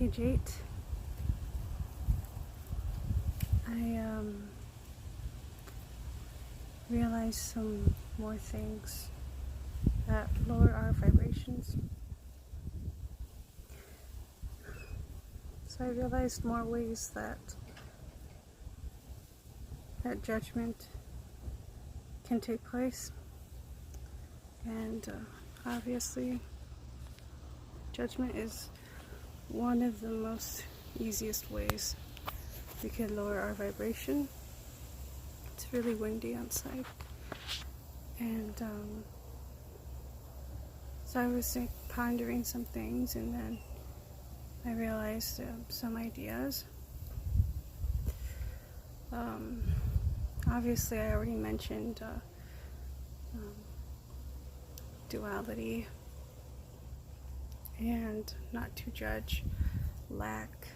page 8, I realized some more things that lower our vibrations. So I realized more ways that judgment can take place, and obviously judgment is one of the most easiest ways we can lower our vibration. It's really windy outside, and so I was pondering some things, and then I realized some ideas. Obviously I already mentioned duality and not to judge, lack,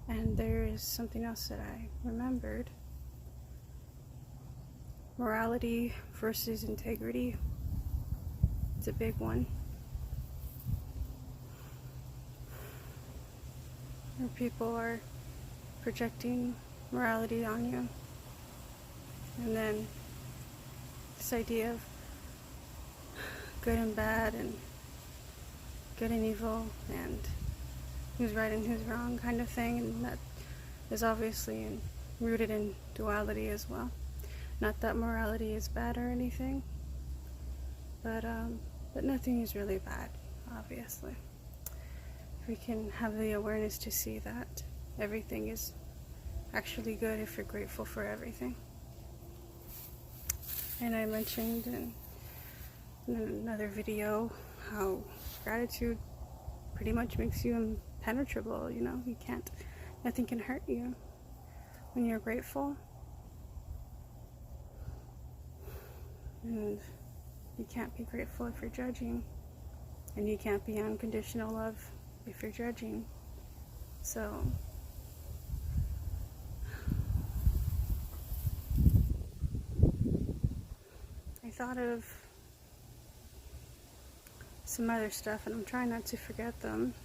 and there is something else that I remembered: morality versus integrity. It's a big one. Where people are projecting morality on you, and then this idea of good and bad, and good and evil, and who's right and who's wrong kind of thing, and that is obviously rooted in duality as well. Not that morality is bad or anything, but nothing is really bad, obviously. If we can have the awareness to see that everything is actually good if you're grateful for everything. And I mentioned in another video how gratitude pretty much makes you impenetrable. Nothing can hurt you when you're grateful. And you can't be grateful if you're judging, and you can't be unconditional love if you're judging. So I thought of some other stuff, and I'm trying not to forget them.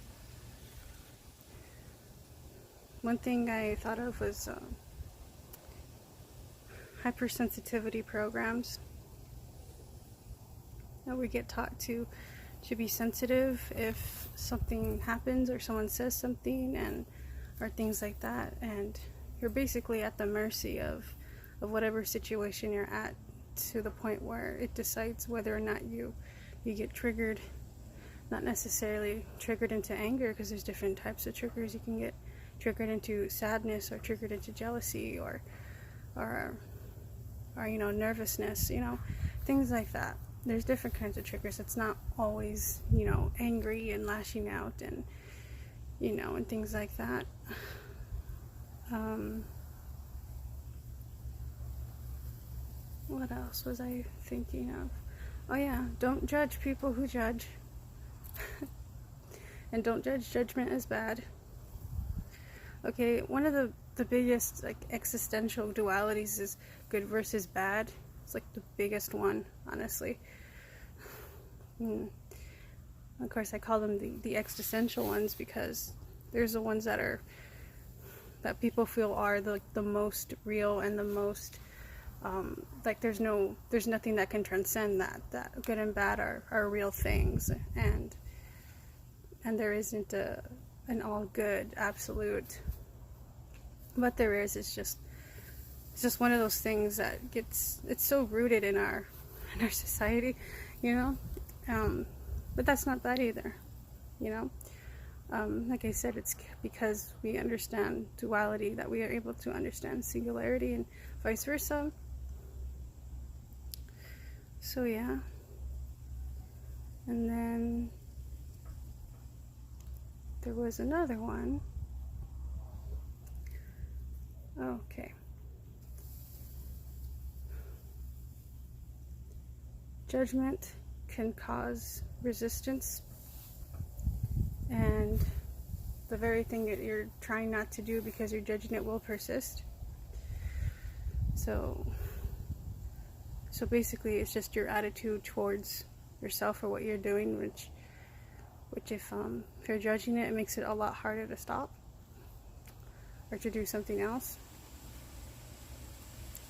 One thing I thought of was hypersensitivity programs. That we get taught to be sensitive if something happens or someone says something, or things like that, and you're basically at the mercy of whatever situation you're at, to the point where it decides whether or not you get triggered. Not necessarily triggered into anger, because there's different types of triggers. You can get triggered into sadness, or triggered into jealousy, or nervousness, things like that. There's different kinds of triggers. It's not always, angry and lashing out and, and things like that. What else was I thinking of? Oh yeah, don't judge people who judge. And don't judge judgment as bad. Okay, one of the biggest existential dualities is good versus bad. It's the biggest one, honestly. Of course, I call them the existential ones, because there's the ones that people feel are the most real, and the most there's nothing that can transcend that good and bad are real things, and there isn't an all good absolute. What there is, it's just one of those things that it's so rooted in our society, but that's not bad either, like I said, it's because we understand duality that we are able to understand singularity, and vice versa. So yeah. And then there was another one. Okay. Judgment can cause resistance, and the very thing that you're trying not to do because you're judging it will persist. So basically it's just your attitude towards yourself or what you're doing, which which if you're judging it, it makes it a lot harder to stop or to do something else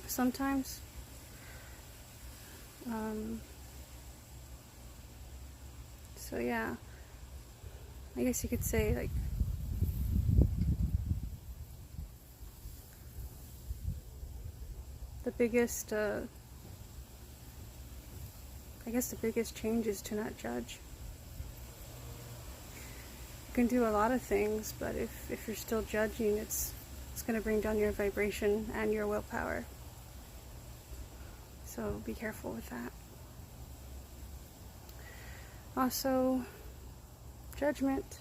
sometimes. So yeah, I guess you could say, like, the biggest change is to not judge. You can do a lot of things, but if you're still judging, it's going to bring down your vibration and your willpower. So be careful with that. Also, judgment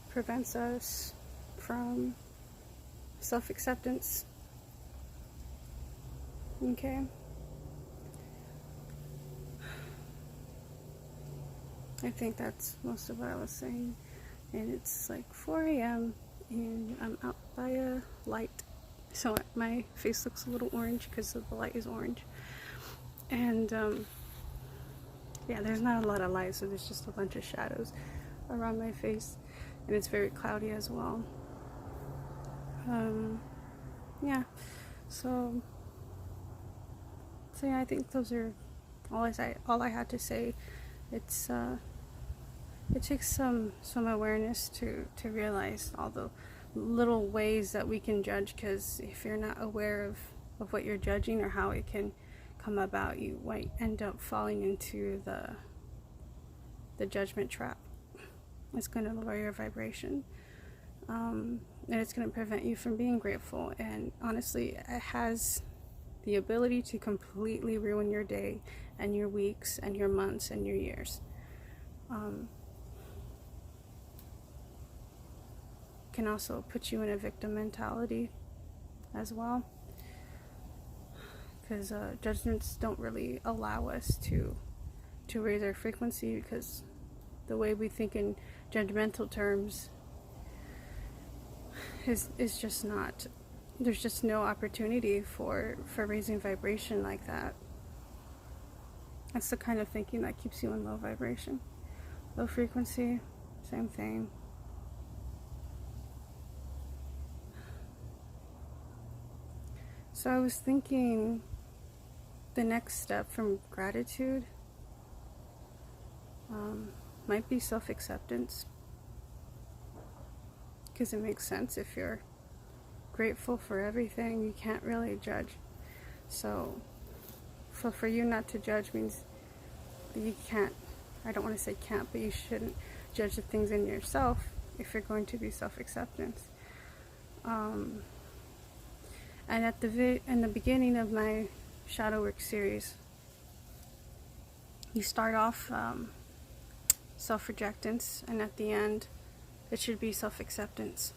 prevents us from self-acceptance. Okay? I think that's most of what I was saying. And it's like 4 a.m. and I'm out by a light. So my face looks a little orange because the light is orange. And yeah, there's not a lot of light, so there's just a bunch of shadows around my face. And it's very cloudy as well. Yeah. So yeah, I think those are all I had to say. It takes some awareness to realize all the little ways that we can judge, because if you're not aware of what you're judging or how it can come about, you might end up falling into the judgment trap. It's going to lower your vibration, and it's going to prevent you from being grateful. And honestly, it has the ability to completely ruin your day and your weeks and your months and your years. Can also put you in a victim mentality as well, because judgments don't really allow us to raise our frequency, because the way we think in judgmental terms is just not, there's just no opportunity for raising vibration like that. That's the kind of thinking that keeps you in low vibration. Low frequency, same thing. So I was thinking the next step from gratitude might be self-acceptance, because it makes sense. If you're grateful for everything, you can't really judge. So for you not to judge means that you can't, I don't want to say can't, but you shouldn't judge the things in yourself if you're going to be self-acceptance. And in the beginning of my shadow work series, you start off self-rejectance, and at the end it should be self-acceptance.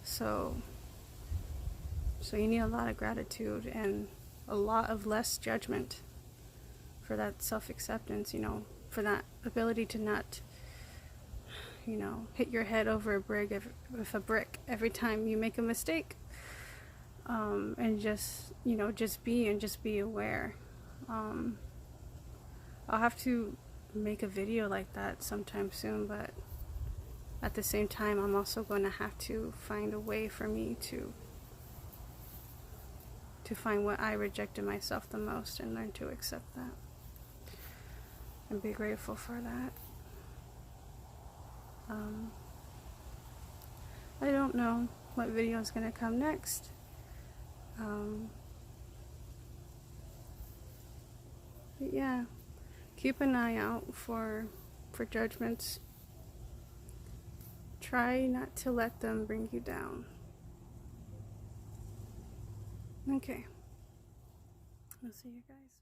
So you need a lot of gratitude and a lot of less judgment for that self-acceptance, for that ability to not, hit your head over a brick every time you make a mistake, and just be aware. I'll have to make a video like that sometime soon, but at the same time, I'm also going to have to find a way for me to find what I rejected myself the most and learn to accept that and be grateful for that. I don't know what video is going to come next. But yeah, keep an eye out for judgments. Try not to let them bring you down. Okay. I'll see you guys.